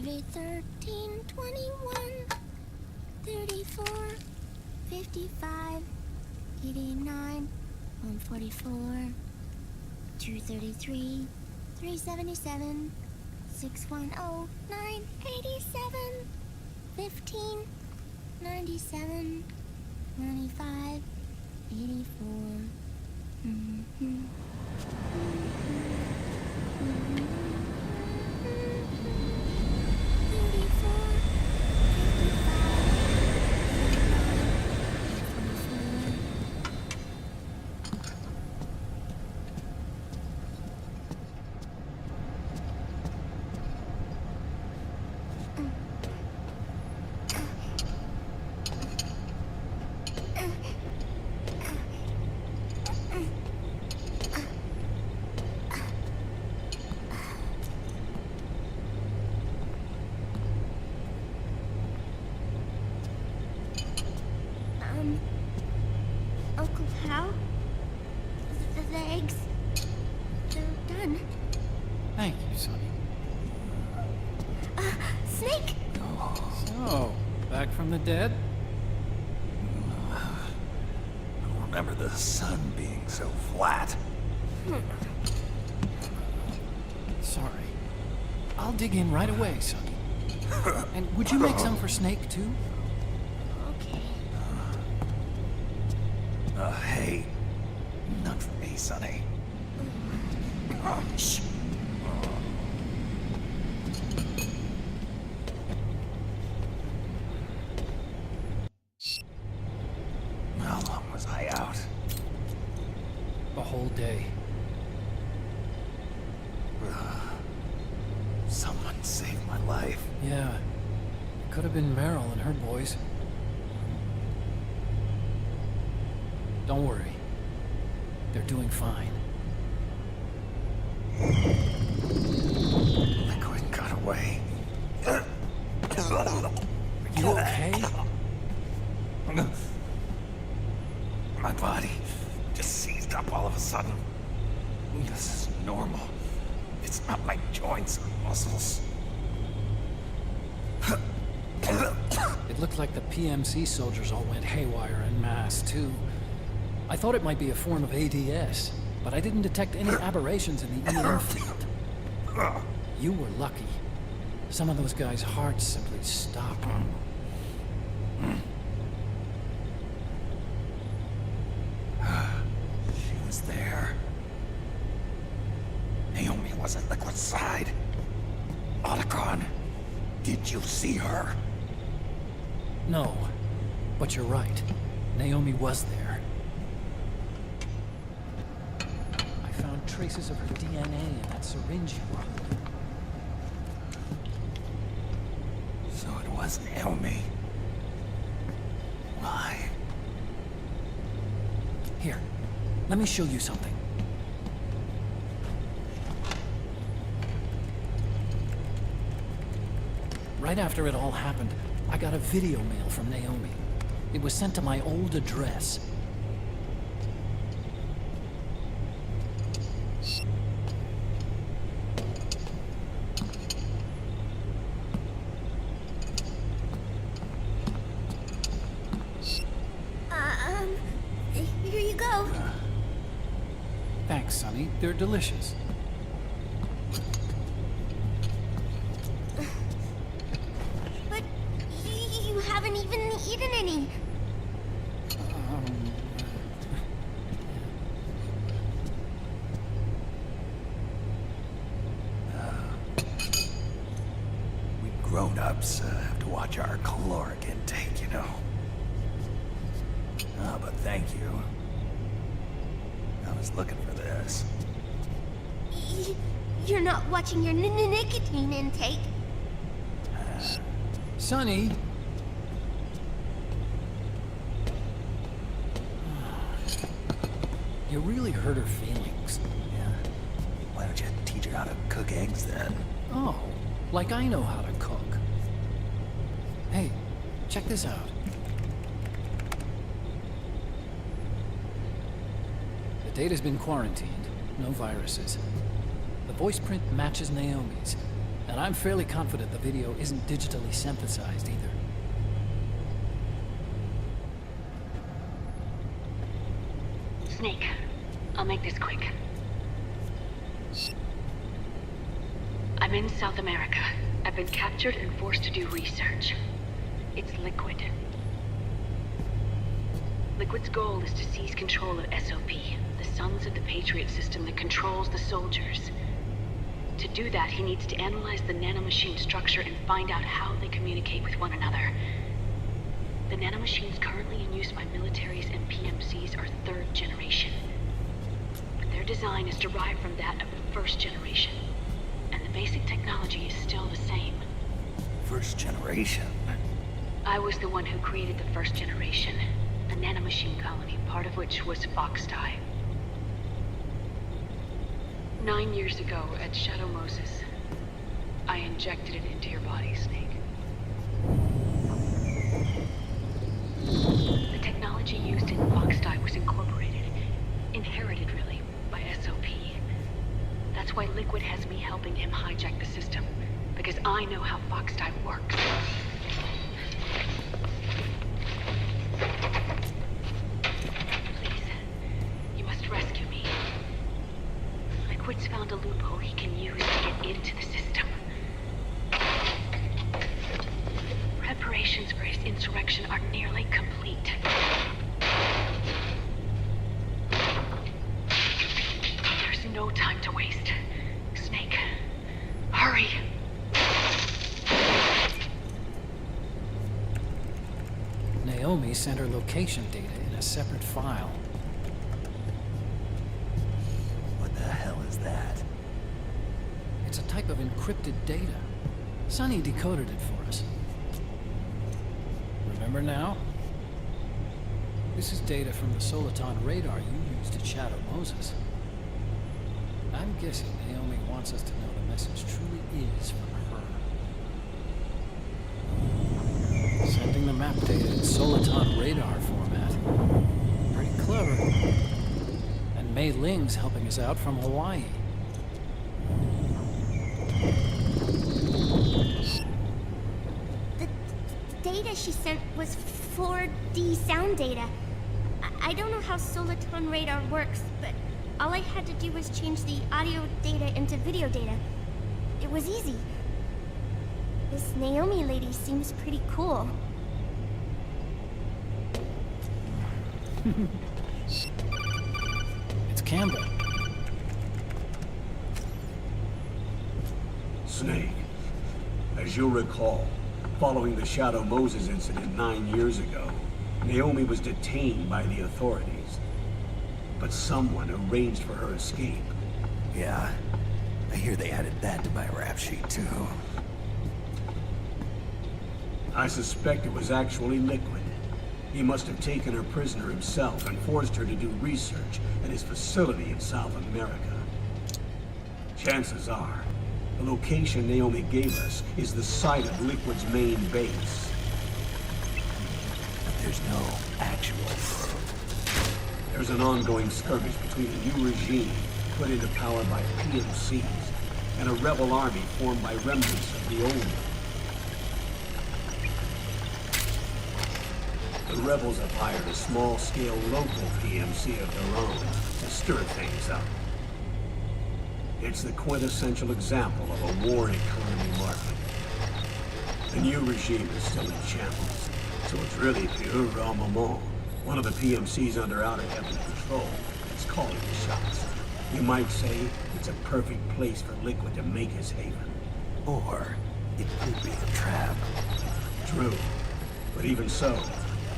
8, 13, 21, 34, 55, 89, 144, 233, 377, 610, 987, 15, 97, 95, 84. Uncle Hal? The eggs? They're done. Thank you, Sonny. Snake! So, back from the dead? I don't remember the sun being so flat. Sorry. I'll dig in right away, Sonny. And would you make some for Snake, too? Okay. Hey. None for me, Sonny. Shh. How long was I out? A whole day. Someone saved my life. Yeah. It could have been Meryl and her boys. Don't worry. They're doing fine. Liquid got away. Are you okay? My body just seized up all of a sudden. This is normal. It's not my joints or muscles. It looked like the PMC soldiers all went haywire en masse, too. I thought it might be a form of ADS, but I didn't detect any aberrations in the EM field. You were lucky. Some of those guys' hearts simply stopped. She was there. Naomi was at Liquid's side. Otacon, did you see her? No, but you're right. Naomi was there. I found traces of her DNA in that syringe you brought. So it was Naomi. Why? Here, let me show you something. Right after it all happened, I got a video mail from Naomi. It was sent to my old address. Here you go. Thanks, Sonny. They're delicious. But you haven't even eaten any. We grown-ups have to watch our caloric intake, you know. But thank you. I was looking for this. You're not watching your nicotine intake. Sonny! You really hurt her feelings. Yeah. Why don't you teach her how to cook eggs then? Oh, like I know how to cook. Hey, check this out. The data's been quarantined. No viruses. The voice print matches Naomi's. And I'm fairly confident the video isn't digitally synthesized either. Snake, I'll make this quick. I'm in South America. I've been captured and forced to do research. It's Liquid. Liquid's goal is to seize control of SOP, the Sons of the Patriot system that controls the soldiers. To do that, he needs to analyze the nanomachine structure and find out how they communicate with one another. The nanomachines currently in use by militaries and PMCs are third generation. But their design is derived from that of the first generation. And the basic technology is still the same. First generation? I was the one who created the first generation. A nanomachine colony, part of which was Foxdie. 9 years ago, at Shadow Moses, I injected it into your body, Snake. The technology used in Foxdie was incorporated, inherited really, by SOP. That's why Liquid has me helping him hijack the system, because I know how Foxdie works. Rescue me. Liquid's found a loophole he can use to get into the system. Preparations for his insurrection are nearly complete. There's no time to waste. Snake, hurry! Naomi sent her location data in a separate file. It's a type of encrypted data. Sonny decoded it for us. Remember now? This is data from the Soliton radar you used at Shadow Moses. I'm guessing Naomi wants us to know the message truly is from her. Sending the map data in Soliton radar format. Pretty clever. And Mei Ling's helping us out from Hawaii. The data she sent was 4D sound data. I don't know how Soliton radar works, but all I had to do was change the audio data into video data. It was easy. This Naomi lady seems pretty cool. It's Campbell. Snake, as you'll recall, following the Shadow Moses incident 9 years ago, Naomi was detained by the authorities. But someone arranged for her escape. Yeah, I hear they added that to my rap sheet too. I suspect it was actually Liquid. He must have taken her prisoner himself and forced her to do research at his facility in South America. Chances are, the location Naomi gave us is the site of Liquid's main base. But there's no actual proof. There's an ongoing skirmish between a new regime put into power by PMCs and a rebel army formed by remnants of the old one. The rebels have hired a small-scale local PMC of their own to stir things up. It's the quintessential example of a war economy market. The new regime is still in shambles, so it's really pure armament. One of the PMCs under outer heaven patrol is calling the shots. You might say it's a perfect place for Liquid to make his haven. Or it could be a trap. True, but even so,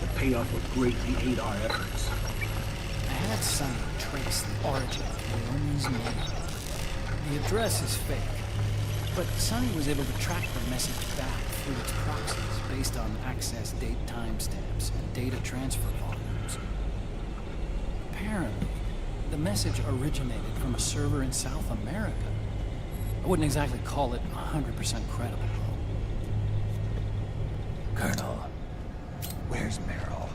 the payoff would greatly aid our efforts. I had Sonny trace the origin of Naomi's name. The address is fake, but Sonny was able to track the message back through its proxies based on access date timestamps and data transfer volumes. Apparently, the message originated from a server in South America. I wouldn't exactly call it 100% credible, though. Colonel, where's Meryl?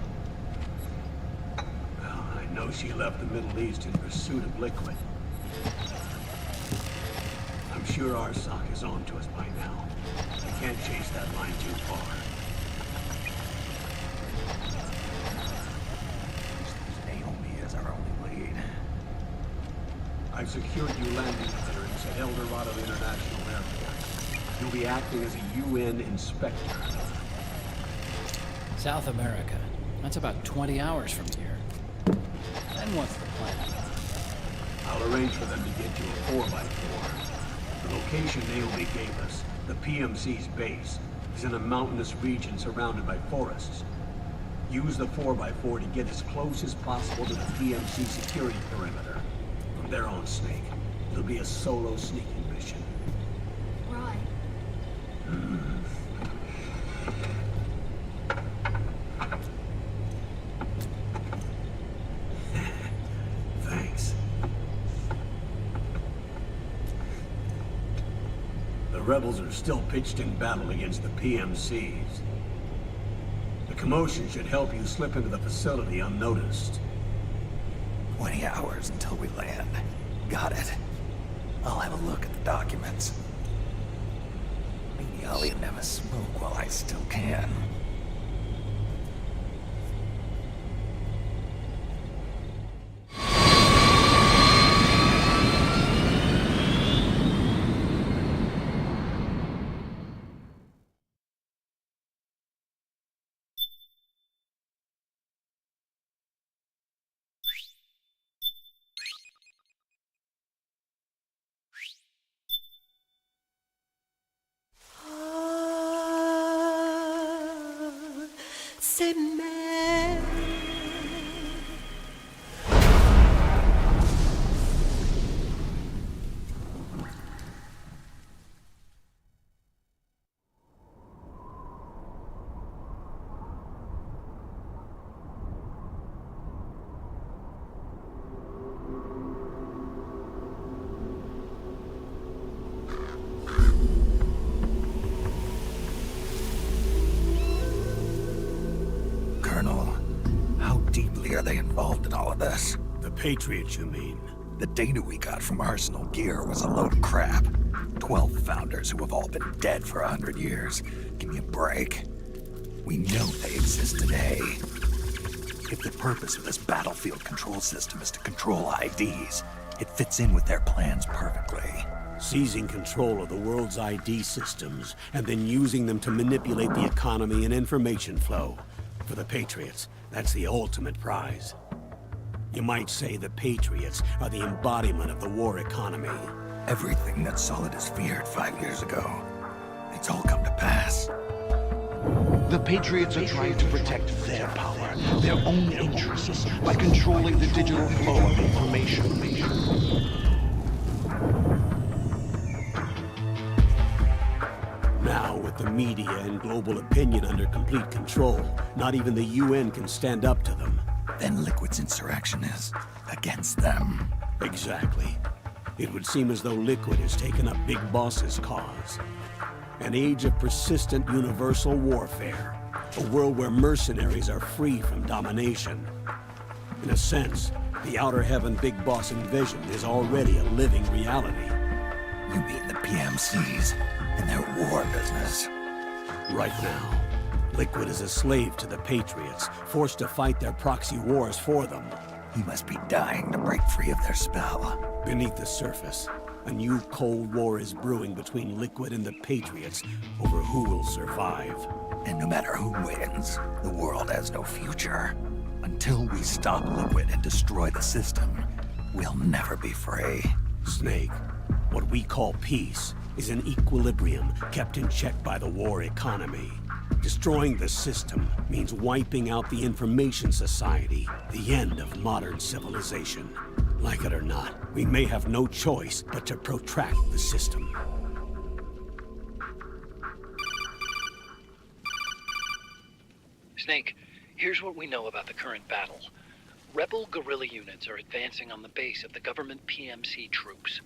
Well, I know she left the Middle East in pursuit of Liquid. I'm sure our sock is on to us by now. We can't chase that line too far. Naomi is our only lead. I've secured you landing clearance at El Dorado International Airport. You'll be acting as a UN inspector. South America. That's about 20 hours from here. Then what's the plan? I'll arrange for them to get you a 4x4. The location Naomi gave us, the PMC's base, is in a mountainous region surrounded by forests. Use the 4x4 to get as close as possible to the PMC security perimeter. From there on, Snake, it'll be a solo sneaking mission. Right. Thanks. The rebels are still pitched in battle against the PMCs. The commotion should help you slip into the facility unnoticed. 20 hours until we land. Got it. I'll have a look at the documents. Maybe I'll even have a smoke while I still can. C'est même. Colonel, how deeply are they involved in all of this? The Patriots, you mean? The data we got from Arsenal Gear was a load of crap. 12 founders who have all been dead for 100 years. Give me a break. We know they exist today. If the purpose of this battlefield control system is to control IDs, it fits in with their plans perfectly. Seizing control of the world's ID systems, and then using them to manipulate the economy and information flow. For the Patriots, that's the ultimate prize. You might say the Patriots are the embodiment of the war economy. Everything that Solidus feared 5 years ago, it's all come to pass. The Patriots are trying to protect their power, their own interests, by controlling the digital flow of information. Now, with the media and global opinion under complete control, not even the UN can stand up to them. Then Liquid's insurrection is against them. Exactly. It would seem as though Liquid has taken up Big Boss's cause. An age of persistent universal warfare. A world where mercenaries are free from domination. In a sense, the Outer Heaven Big Boss envisioned is already a living reality. You mean the PMCs and their war business? Right now, Liquid is a slave to the Patriots, forced to fight their proxy wars for them. He must be dying to break free of their spell. Beneath the surface, a new Cold War is brewing between Liquid and the Patriots over who will survive. And no matter who wins, the world has no future. Until we stop Liquid and destroy the system, we'll never be free. Snake, what we call peace is an equilibrium kept in check by the war economy. Destroying the system means wiping out the information society, the end of modern civilization. Like it or not, we may have no choice but to protract the system. Snake, here's what we know about the current battle. Rebel guerrilla units are advancing on the base of the government PMC troops.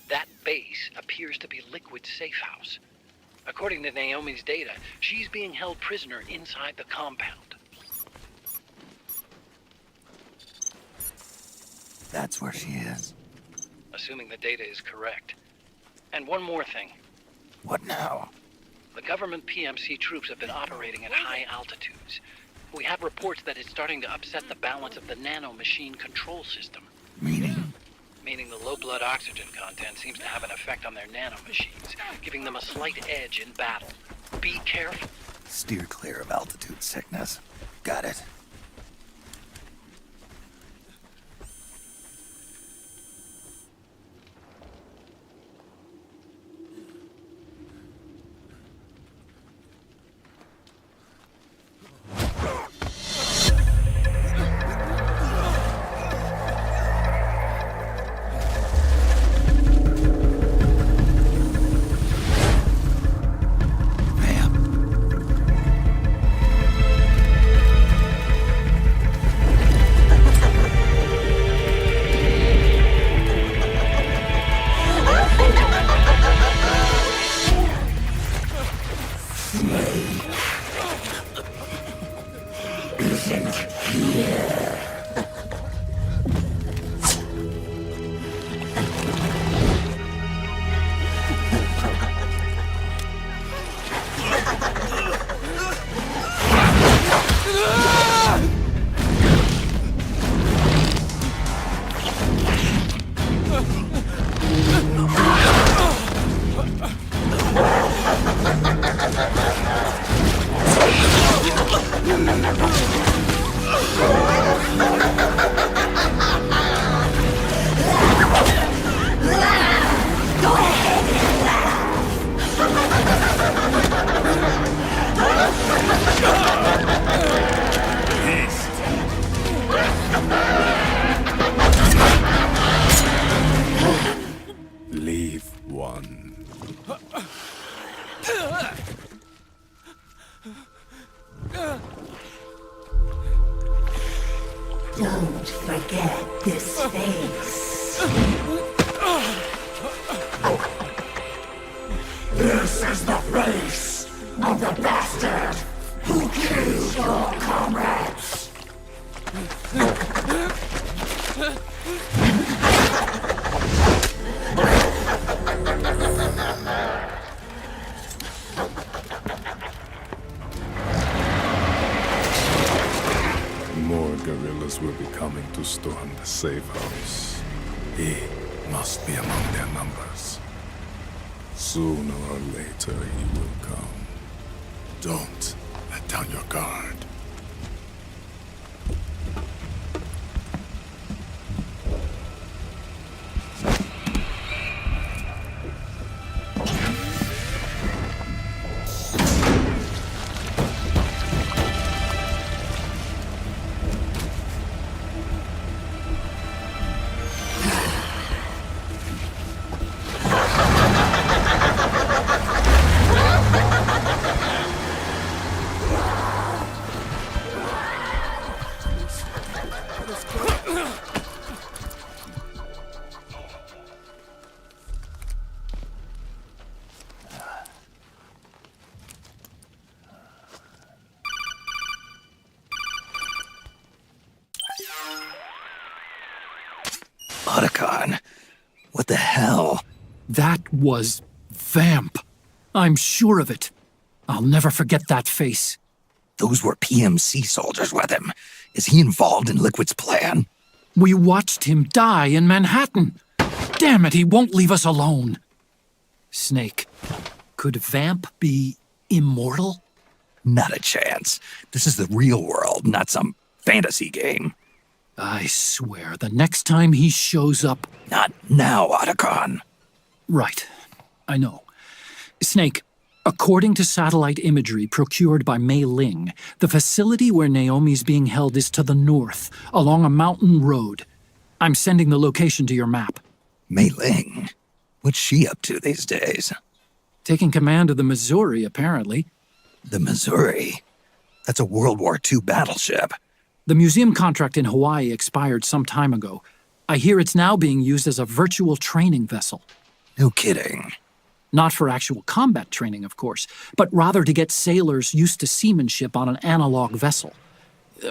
That base appears to be Liquid's safe house. According to Naomi's data, she's being held prisoner inside the compound. That's where she is. Assuming the data is correct, And one more thing. What now? The government PMC troops have been operating at high altitudes. We have reports that it's starting to upset the balance of the nano-machine control system. Meaning? Meaning the low blood oxygen content seems to have an effect on their nano-machines, giving them a slight edge in battle. Be careful. Steer clear of altitude sickness. Got it. Leave one. Don't forget this face. This is the face of the bastard who killed your comrades. More guerrillas will be coming to storm the safe house. He must be among their numbers. Sooner or later he will come. Don't let down your guard. Otacon? What the hell? That was Vamp. I'm sure of it. I'll never forget that face. Those were PMC soldiers with him. Is he involved in Liquid's plan? We watched him die in Manhattan. Damn it, he won't leave us alone. Snake, could Vamp be immortal? Not a chance. This is the real world, not some fantasy game. I swear, the next time he shows up... Not now, Otacon. Right. I know. Snake, according to satellite imagery procured by Mei Ling, the facility where Naomi's being held is to the north, along a mountain road. I'm sending the location to your map. Mei Ling? What's she up to these days? Taking command of the Missouri, apparently. The Missouri? That's a World War II battleship. The museum contract in Hawaii expired some time ago. I hear it's now being used as a virtual training vessel. No kidding. Not for actual combat training, of course, but rather to get sailors used to seamanship on an analog vessel.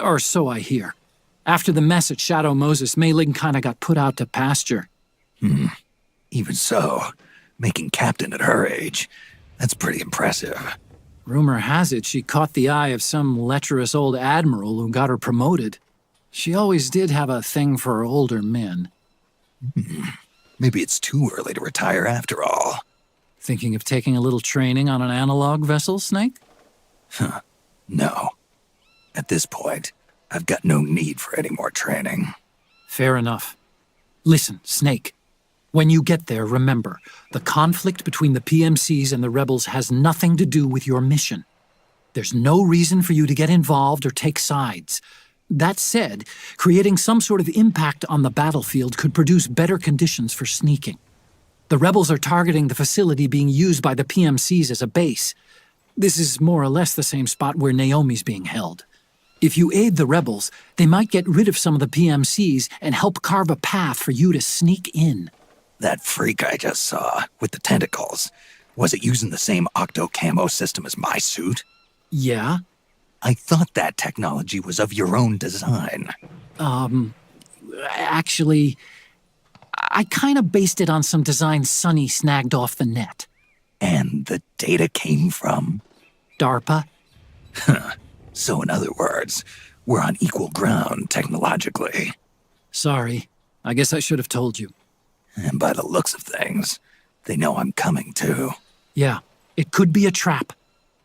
Or so I hear. After the mess at Shadow Moses, Mei Ling kinda got put out to pasture. Even so, Making captain at her age, that's pretty impressive. Rumor has it she caught the eye of some lecherous old admiral who got her promoted. She always did have a thing for older men. Maybe it's too early to retire after all. Thinking of taking a little training on an analog vessel, Snake? No. At this point, I've got no need for any more training. Fair enough. Listen, Snake. When you get there, remember, the conflict between the PMCs and the rebels has nothing to do with your mission. There's no reason for you to get involved or take sides. That said, creating some sort of impact on the battlefield could produce better conditions for sneaking. The rebels are targeting the facility being used by the PMCs as a base. This is more or less the same spot where Naomi's being held. If you aid the rebels, they might get rid of some of the PMCs and help carve a path for you to sneak in. That freak I just saw, with the tentacles, was it using the same octo-camo system as my suit? Yeah? I thought that technology was of your own design. Actually, I kind of based it on some designs Sonny snagged off the net. And the data came from? DARPA? So in other words, we're on equal ground technologically. Sorry. I guess I should have told you. And by the looks of things, they know I'm coming too. Yeah, it could be a trap.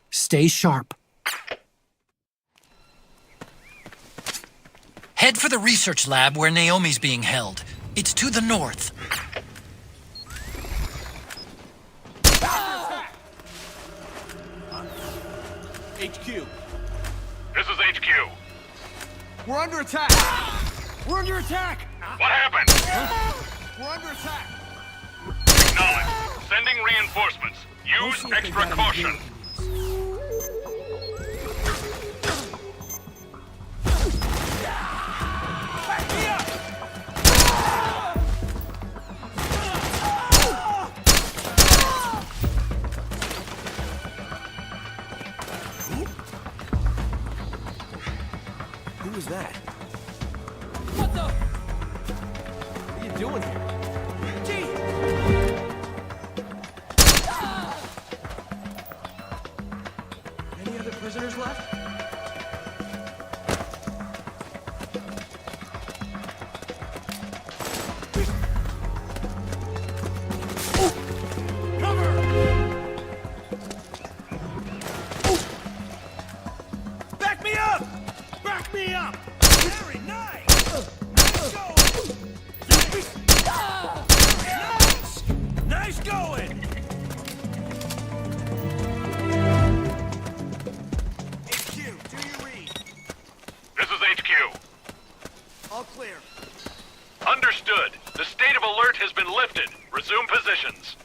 Stay sharp. Head for the research lab where Naomi's being held. It's to the north. HQ. This is HQ. We're under attack! We're under attack! What happened? We're under attack! Acknowledge. Sending reinforcements. Use extra caution. Back me up! Who was that? What the? What are you doing here? Gee! Any other prisoners left? Back me up! Back me up! Very nice! Nice going! Nice! Nice going! HQ, do you read? This is HQ. All clear. Understood. The state of alert has been lifted. Resume positions.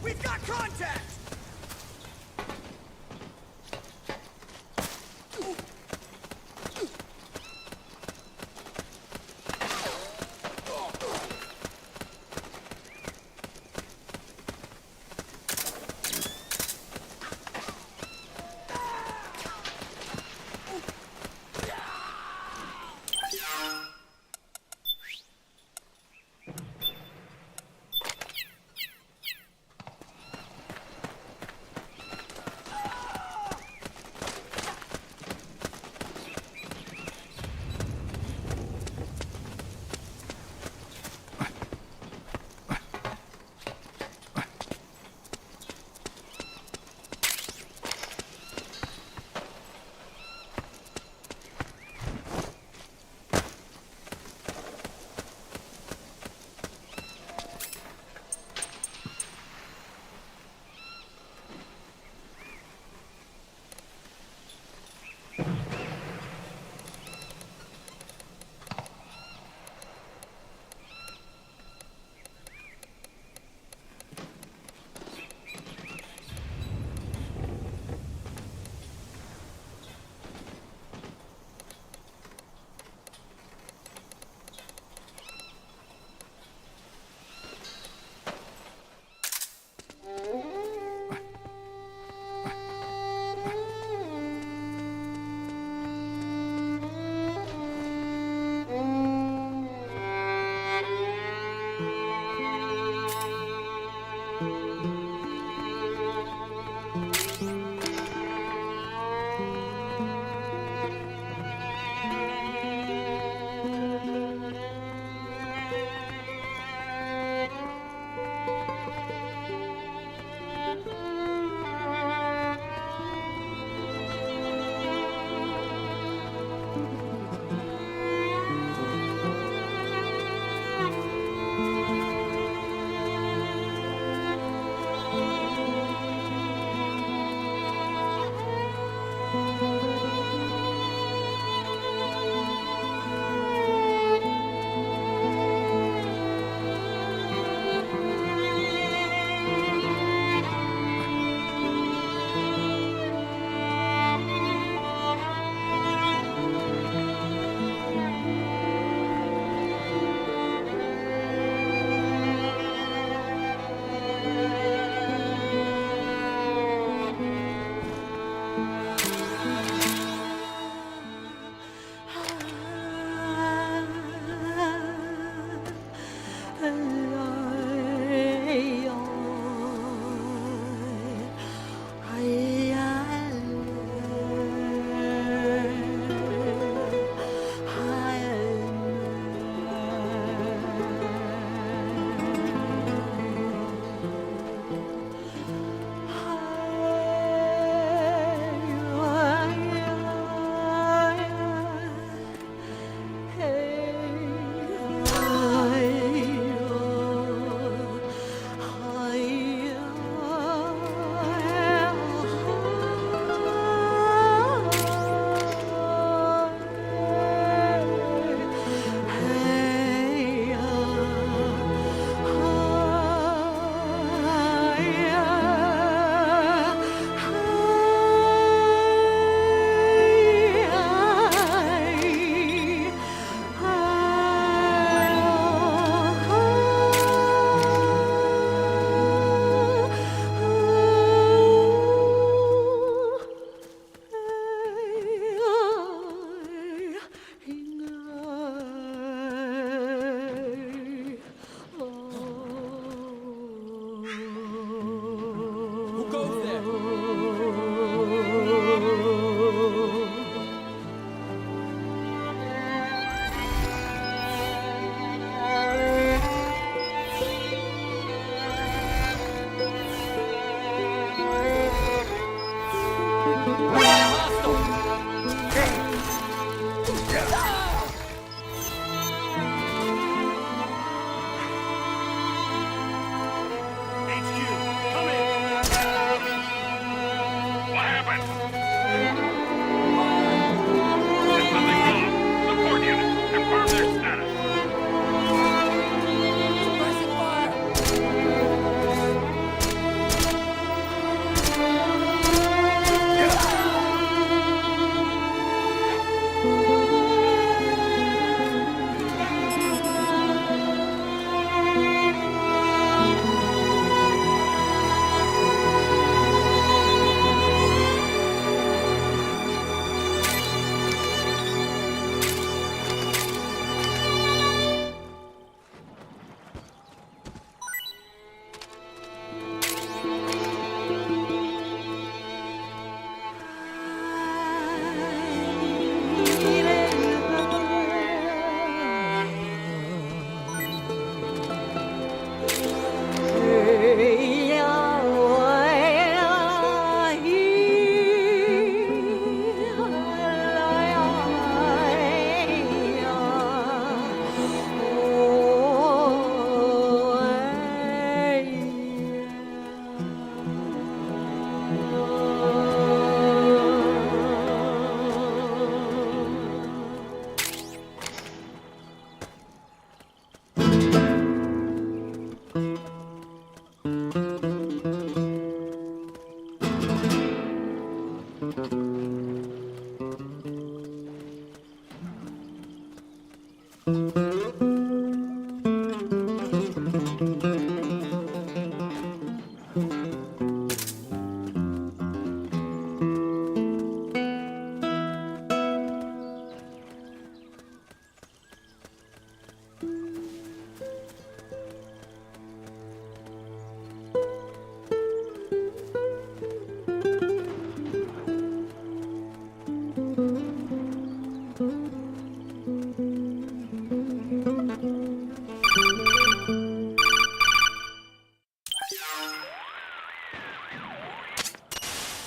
We've got contact!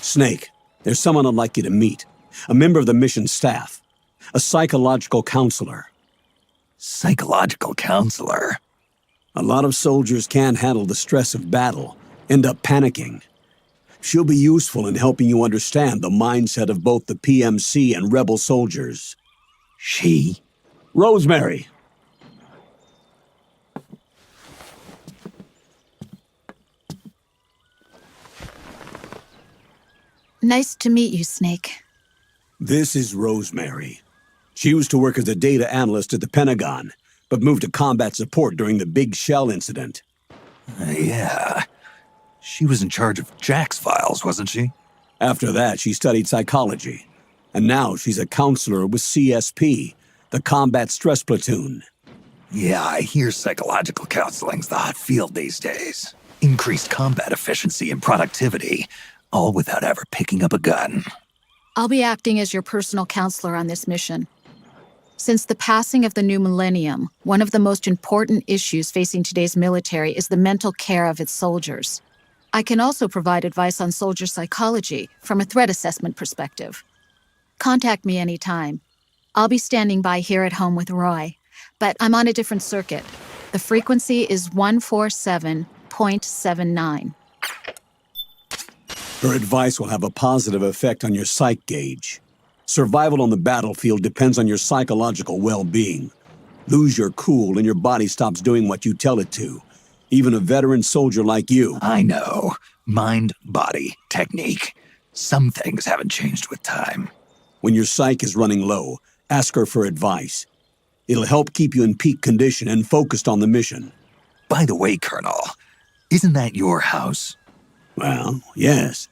Snake, there's someone I'd like you to meet. A member of the mission staff. A psychological counselor. Psychological counselor? A lot of soldiers can't handle the stress of battle, end up panicking. She'll be useful in helping you understand the mindset of both the PMC and rebel soldiers. She? Rosemary. Nice to meet you, Snake. This is Rosemary. She used to work as a data analyst at the Pentagon, but moved to combat support during the Big Shell incident. Yeah. She was in charge of Jack's files, wasn't she? After that, she studied psychology. And now she's a counselor with CSP, the Combat Stress Platoon. Yeah, I hear psychological counseling's the hot field these days. Increased combat efficiency and productivity, all without ever picking up a gun. I'll be acting as your personal counselor on this mission. Since the passing of the new millennium, one of the most important issues facing today's military is the mental care of its soldiers. I can also provide advice on soldier psychology from a threat assessment perspective. Contact me anytime. I'll be standing by here at home with Roy, but I'm on a different circuit. The frequency is 147.79. Her advice will have a positive effect on your psych gauge. Survival on the battlefield depends on your psychological well-being. Lose your cool and your body stops doing what you tell it to. Even a veteran soldier like you. I know. Mind, body, technique. Some things haven't changed with time. When your psyche is running low, ask her for advice. It'll help keep you in peak condition and focused on the mission. By the way, Colonel, isn't that your house? Well, yes.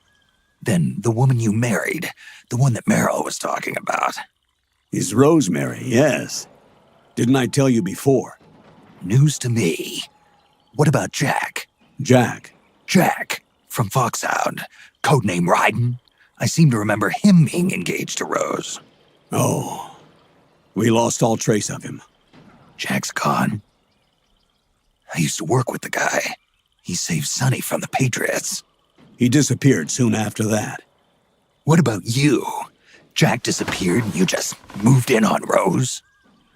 Then the woman you married, the one that Meryl was talking about. Is Rosemary, yes. Didn't I tell you before? News to me. What about Jack? Jack? Jack, from Foxhound. Codename Ryden. I seem to remember him being engaged to Rose. Oh. We lost all trace of him. Jack's gone. I used to work with the guy. He saved Sonny from the Patriots. He disappeared soon after that. What about you? Jack disappeared and you just moved in on Rose?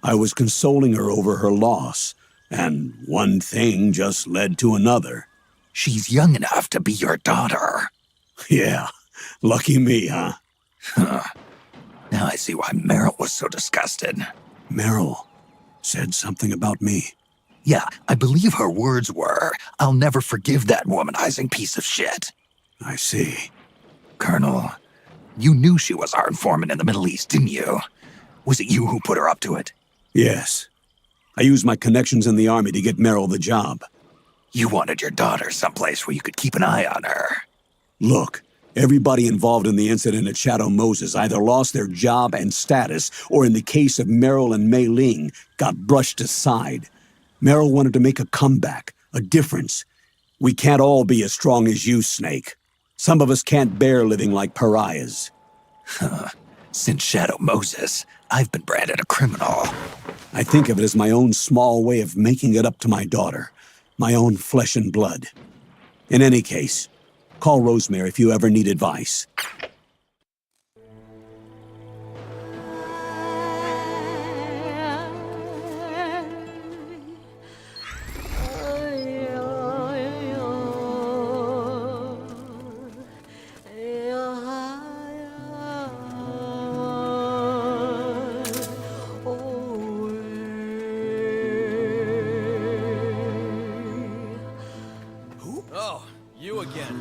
I was consoling her over her loss, and one thing just led to another. She's young enough to be your daughter. Yeah, lucky me, huh? Now I see why Meryl was so disgusted. Meryl said something about me. Yeah, I believe her words were, "I'll never forgive that womanizing piece of shit." I see. Colonel, you knew she was our informant in the Middle East, didn't you? Was it you who put her up to it? Yes. I used my connections in the army to get Meryl the job. You wanted your daughter someplace where you could keep an eye on her. Look, everybody involved in the incident at Shadow Moses either lost their job and status, or in the case of Meryl and Mei Ling, got brushed aside. Meryl wanted to make a comeback, a difference. We can't all be as strong as you, Snake. Some of us can't bear living like pariahs. Since Shadow Moses, I've been branded a criminal. I think of it as my own small way of making it up to my daughter, my own flesh and blood. In any case, call Rosemary if you ever need advice. Oh, you again.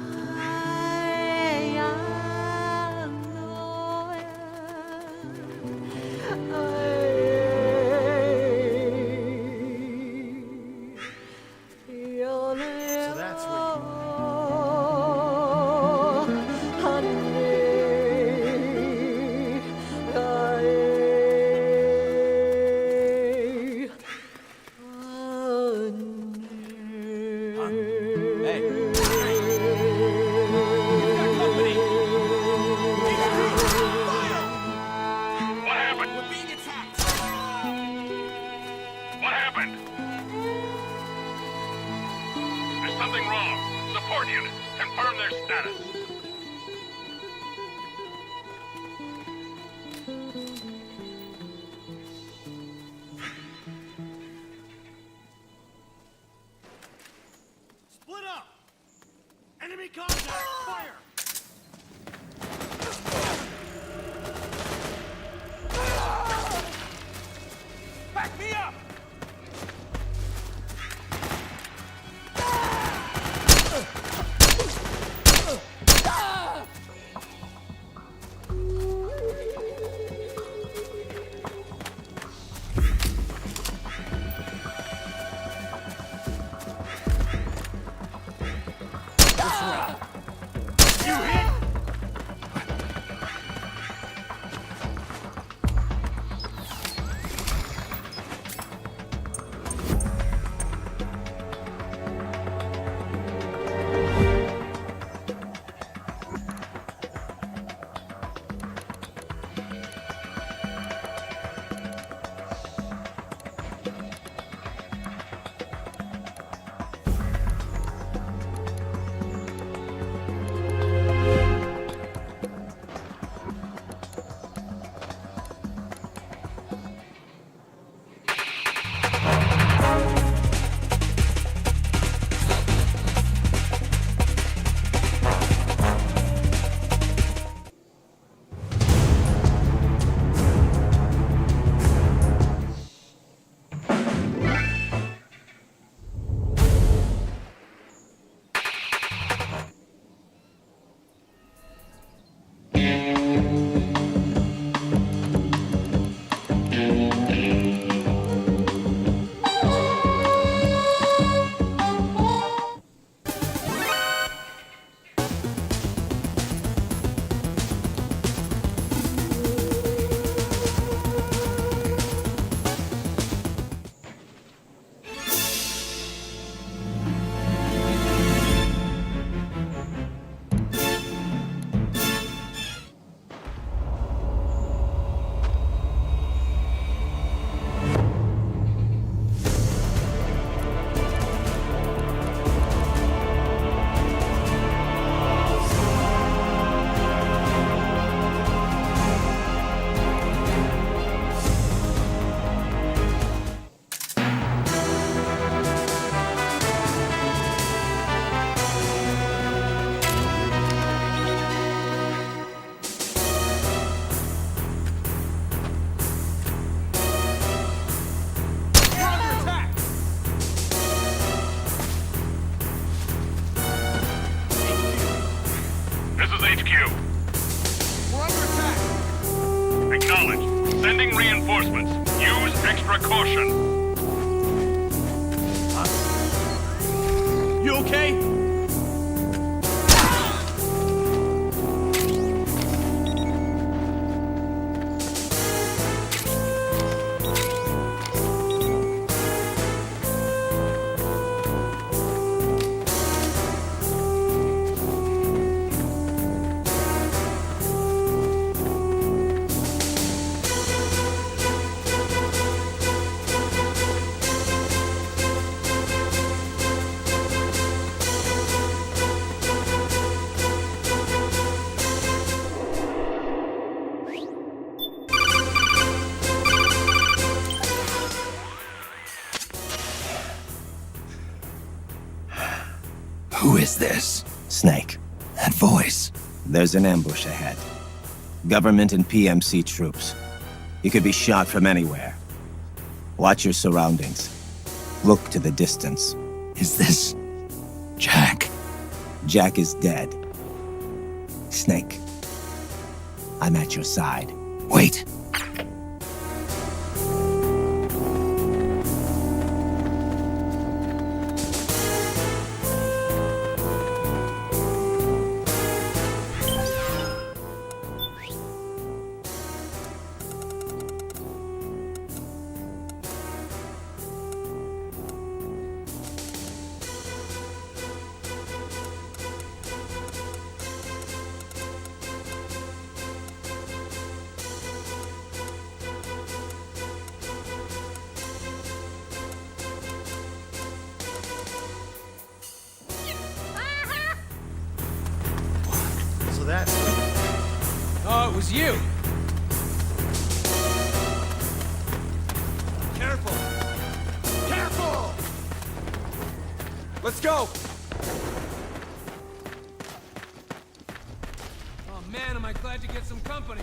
So that's what Hey. You've got company. Fire! What happened? We're being attacked. What happened? There's something wrong. Support unit, confirm their status. Enemy contact! Fire! Back me up! You hit! This is HQ. We're under attack! Acknowledge. Sending reinforcements. Use extra caution. You okay? Who is this? Snake, That voice. there's an ambush ahead. Government and PMC troops. You could be shot from anywhere. Watch your surroundings. Look to the distance. Is this Jack? Jack is dead. Snake, I'm at your side. Wait. That's... Oh, it was you! Careful! Careful! Let's go! might glad to get some company.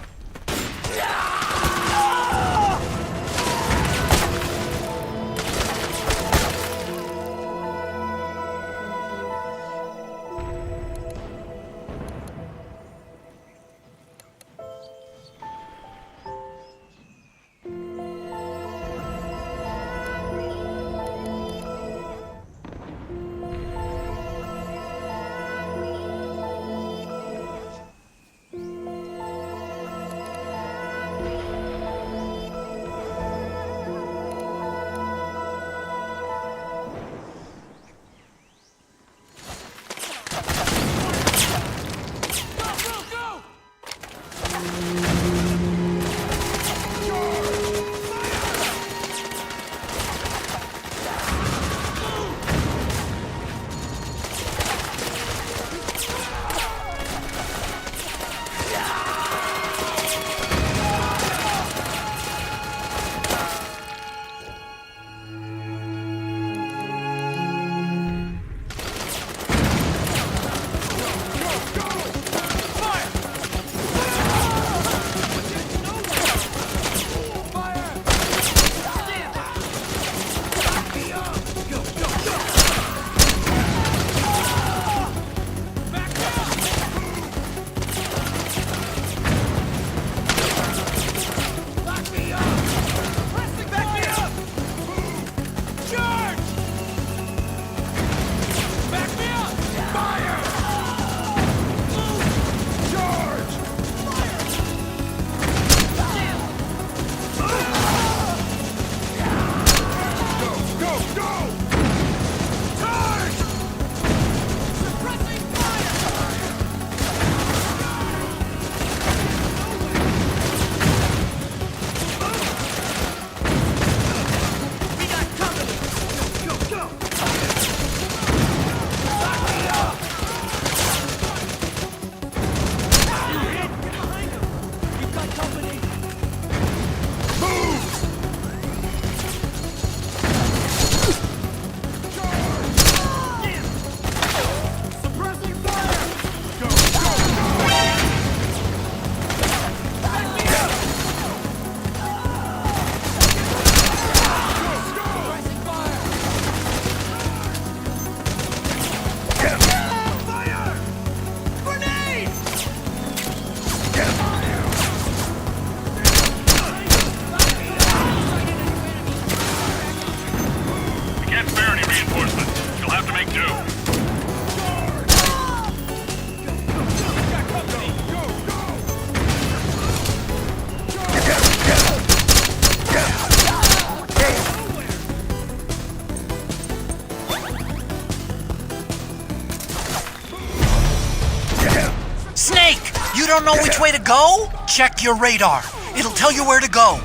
You don't know which way to go? Check your radar. It'll tell you where to go.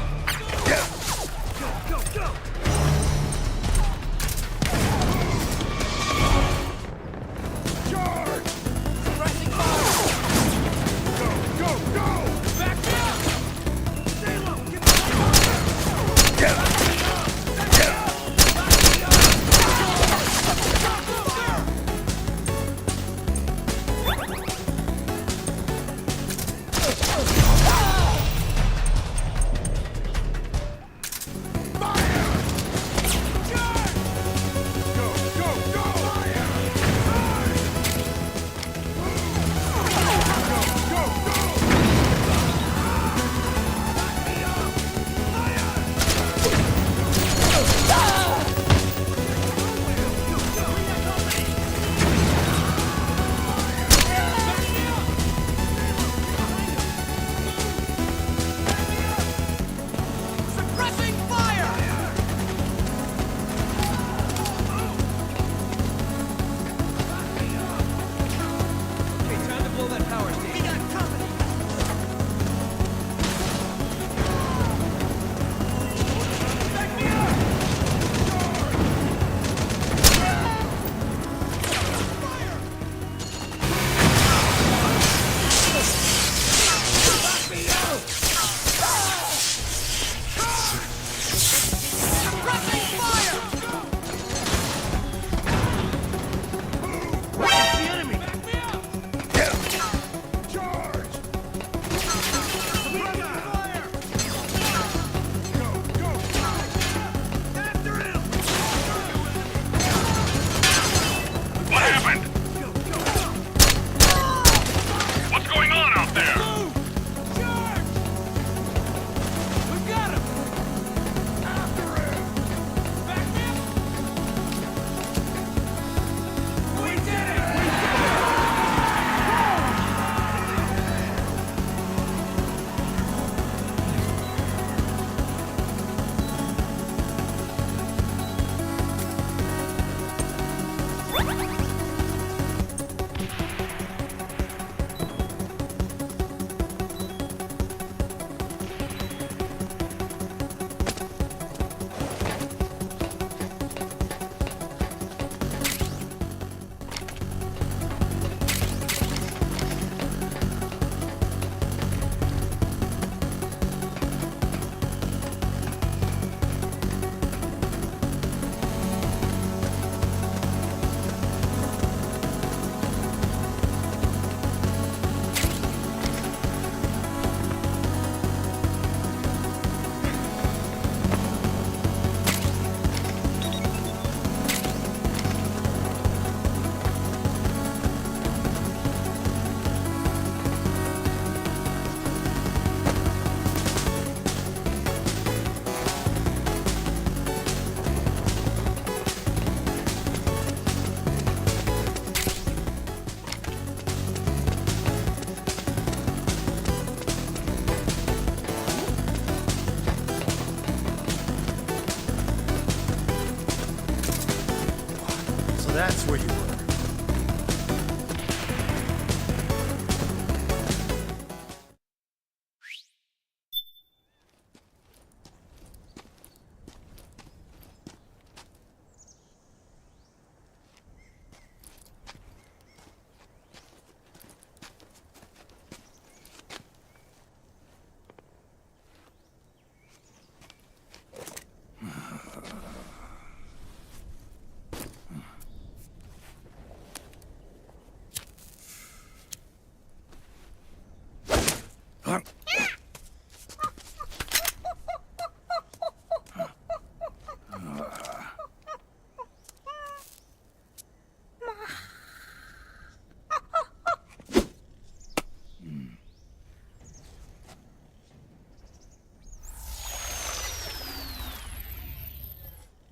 where you were.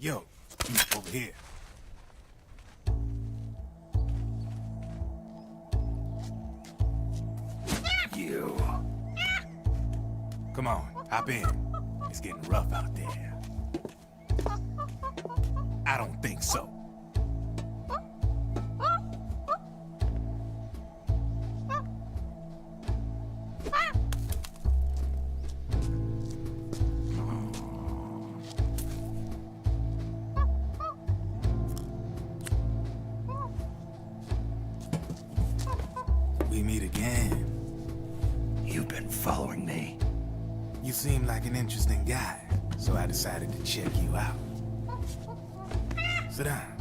Yo, over here. You. Come on, hop in. It's getting rough out there. I don't think so. We meet again. You've been following me. You seem like an interesting guy, so I decided to check you out. Sit down.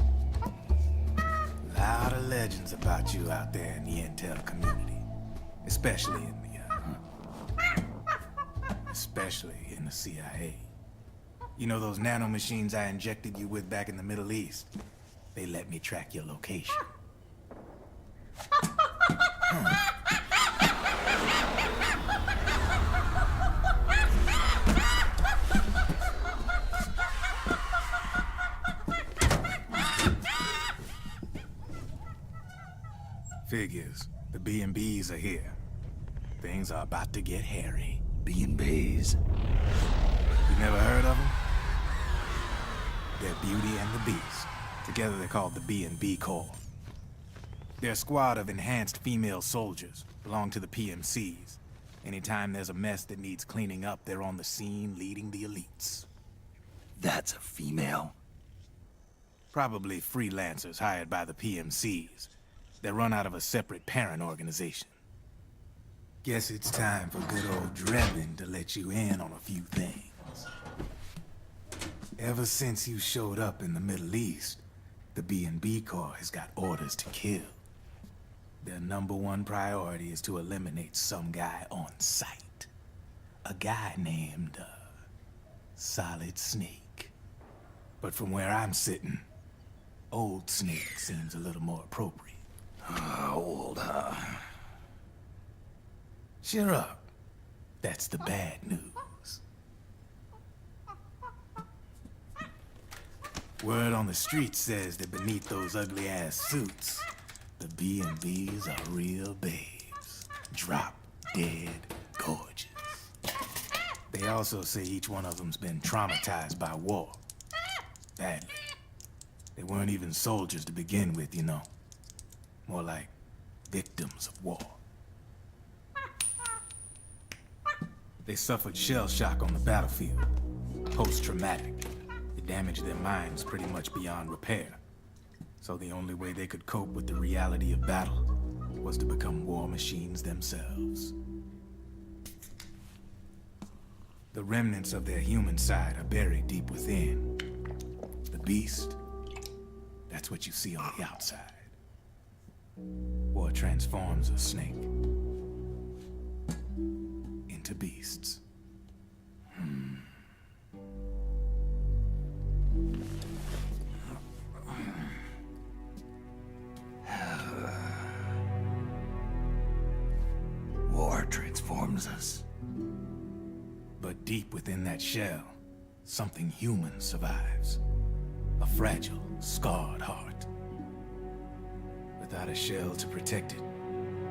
A lot of legends about you out there in the intel community, especially in the CIA. You know those nanomachines I injected you with back in the Middle East? They let me track your location. Figures. The B&Bs are here. Things are about to get hairy. B&Bs? You never heard of them? They're Beauty and the Beast. Together they're called the B&B Corps. They're a squad of enhanced female soldiers, belong to the PMCs. Anytime there's a mess that needs cleaning up, they're on the scene leading the elites. That's a female? Probably freelancers hired by the PMCs. They run out of a separate parent organization. Guess it's time for good old Drebin to let you in on a few things. Ever since you showed up in the Middle East, the B&B Corps has got orders to kill. Their #1 priority is to eliminate some guy on sight. A guy named, Solid Snake. But from where I'm sitting, Old Snake seems a little more appropriate. Old, huh? Cheer up. That's the bad news. Word on the street says that beneath those ugly-ass suits, the B&Bs are real babes. Drop dead gorgeous. They also say each one of them's been traumatized by war. Badly. They weren't even soldiers to begin with, you know. More like victims of war. They suffered shell shock on the battlefield. Post-traumatic. It damaged their minds pretty much beyond repair. So the only way they could cope with the reality of battle was to become war machines themselves. The remnants of their human side are buried deep within. The beast, that's what you see on the outside. War transforms a snake into beasts. War transforms us. But deep within that shell, something human survives. A fragile, scarred heart. Without a shell to protect it,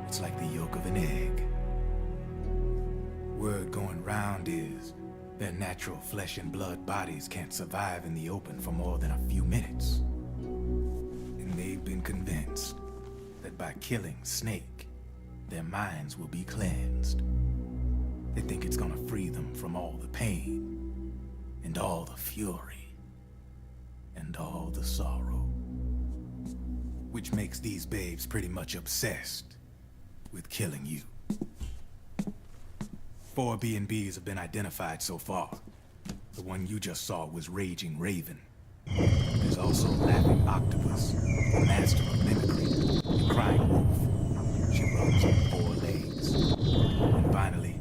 it's like the yolk of an egg. Word going round is their natural flesh and blood bodies can't survive in the open for more than a few minutes. And they've been convinced that by killing Snake, their minds will be cleansed. They think it's gonna free them from all the pain, and all the fury, and all the sorrow. Which makes these babes pretty much obsessed with killing you. 4 B&Bs have been identified so far. The one you just saw was Raging Raven. There's also Laughing Octopus, the master of mimicry, and Crying Wolf. She runs on 4 legs. And finally,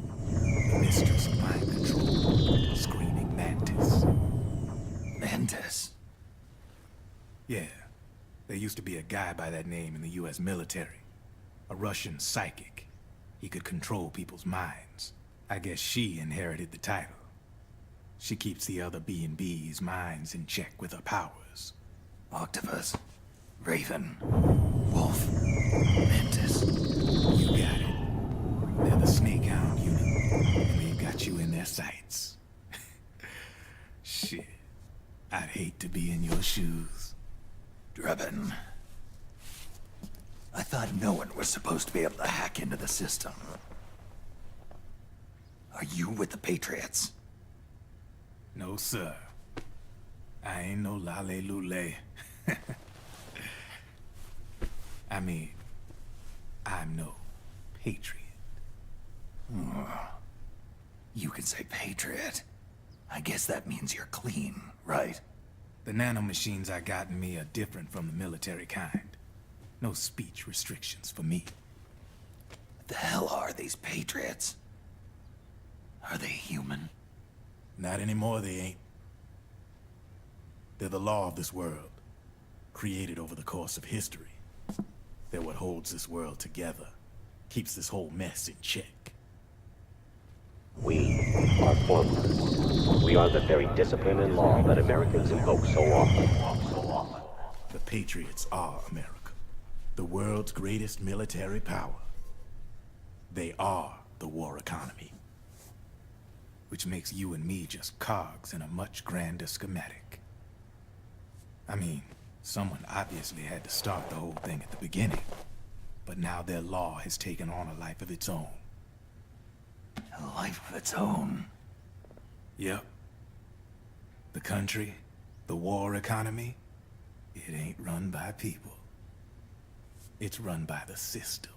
the mistress of mind control, Screaming Mantis. Mantis? Yeah. There used to be a guy by that name in the US military. A Russian psychic. He could control people's minds. I guess she inherited the title. She keeps the other B&B's minds in check with her powers. Octopus, Raven, Wolf, Mantis. You got it. They're the Snakehound unit, and they've got you in their sights. Shit. I'd hate to be in your shoes. Drebin. I thought no one was supposed to be able to hack into the system. Are you with the Patriots? No, sir. I ain't no lale-lule. I mean, I'm no patriot. You can say patriot. I guess that means you're clean, right? The nanomachines I got in me are different from the military kind. No speech restrictions for me. What the hell are these Patriots? Are they human? Not anymore, they ain't. They're the law of this world, created over the course of history. They're what holds this world together, keeps this whole mess in check. We are formless. We are the very discipline and law that Americans invoke so often. The Patriots are America, the world's greatest military power. They are the war economy. Which makes you and me just cogs in a much grander schematic. I mean, someone obviously had to start the whole thing at the beginning. But now their law has taken on a life of its own. A life of its own? Yep. The country, the war economy, it ain't run by people. It's run by the system.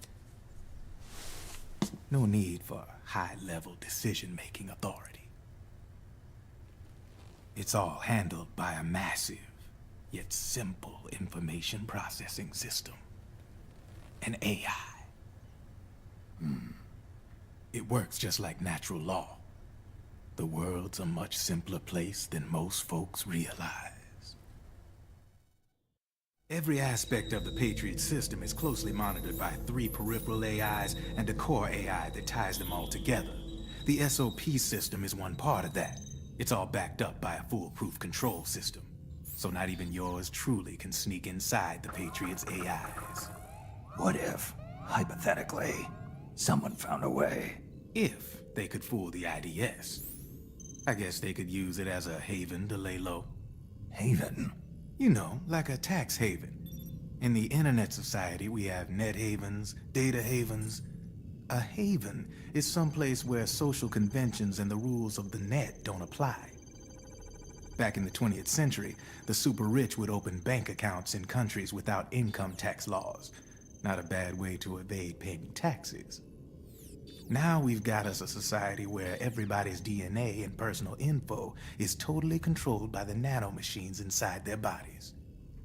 No need for high-level decision-making authority. It's all handled by a massive, yet simple information processing system. An AI. It works just like natural law. The world's a much simpler place than most folks realize. Every aspect of the Patriot system is closely monitored by 3 peripheral AIs and a core AI that ties them all together. The SOP system is one part of that. It's all backed up by a foolproof control system. So not even yours truly can sneak inside the Patriots' AIs. What if, hypothetically, someone found a way? If they could fool the IDS. I guess they could use it as a haven to lay low. Haven? You know, like a tax haven. In the internet society, we have net havens, data havens. A haven is someplace where social conventions and the rules of the net don't apply. Back in the 20th century, the super rich would open bank accounts in countries without income tax laws. Not a bad way to evade paying taxes. Now we've got us a society where everybody's DNA and personal info is totally controlled by the nanomachines inside their bodies.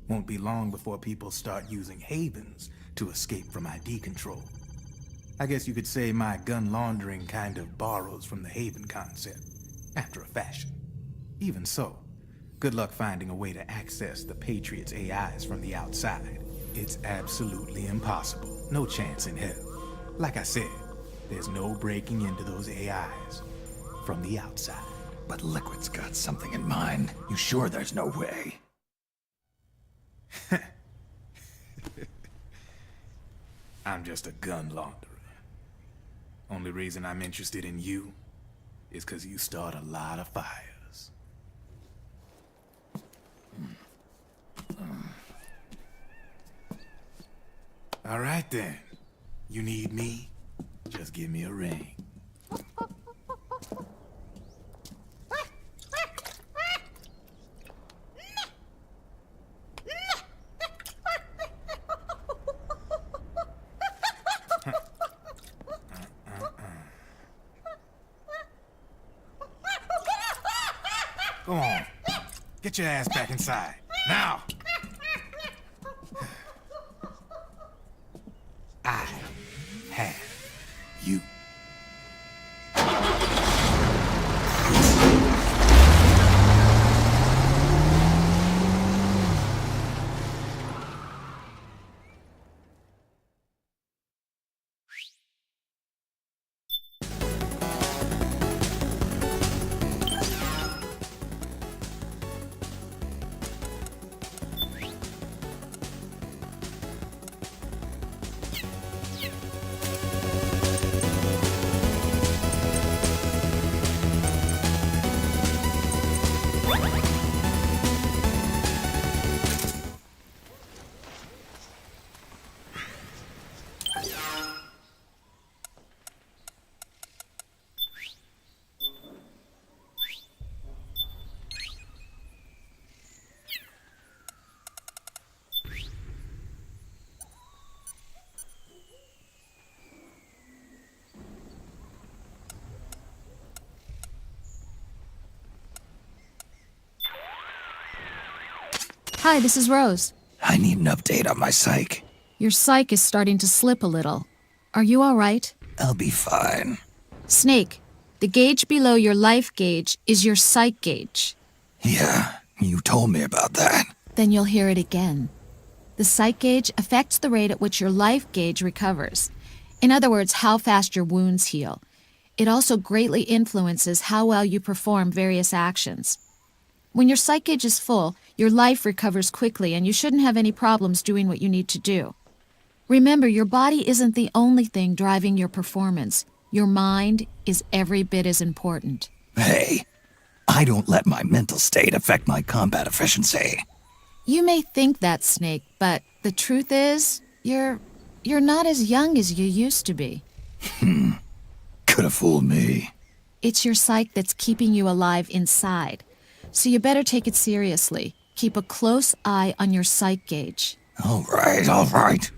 Won't be long before people start using havens to escape from ID control. I guess you could say my gun laundering kind of borrows from the haven concept, after a fashion. Even so, good luck finding a way to access the Patriots' AIs from the outside. It's absolutely impossible. No chance in hell. Like I said, there's no breaking into those AIs from the outside. But Liquid's got something in mind. You sure there's no way? I'm just a gun launderer. Only reason I'm interested in you is because you start a lot of fires. All right then. You need me? Just give me a ring. Go on. Get your ass back inside. Now! I have you. Hi, this is Rose. I need an update on my psych. Your psych is starting to slip a little. Are you all right? I'll be fine. Snake, the gauge below your life gauge is your psych gauge. Yeah, you told me about that. Then you'll hear it again. The psych gauge affects the rate at which your life gauge recovers. In other words, how fast your wounds heal. It also greatly influences how well you perform various actions. When your psych gauge is full, your life recovers quickly and you shouldn't have any problems doing what you need to do. Remember, your body isn't the only thing driving your performance. Your mind is every bit as important. Hey, I don't let my mental state affect my combat efficiency. You may think that, Snake, but the truth is, you're not as young as you used to be. Could have fooled me. It's your psyche that's keeping you alive inside. So you better take it seriously. Keep a close eye on your psych gauge. All right, all right.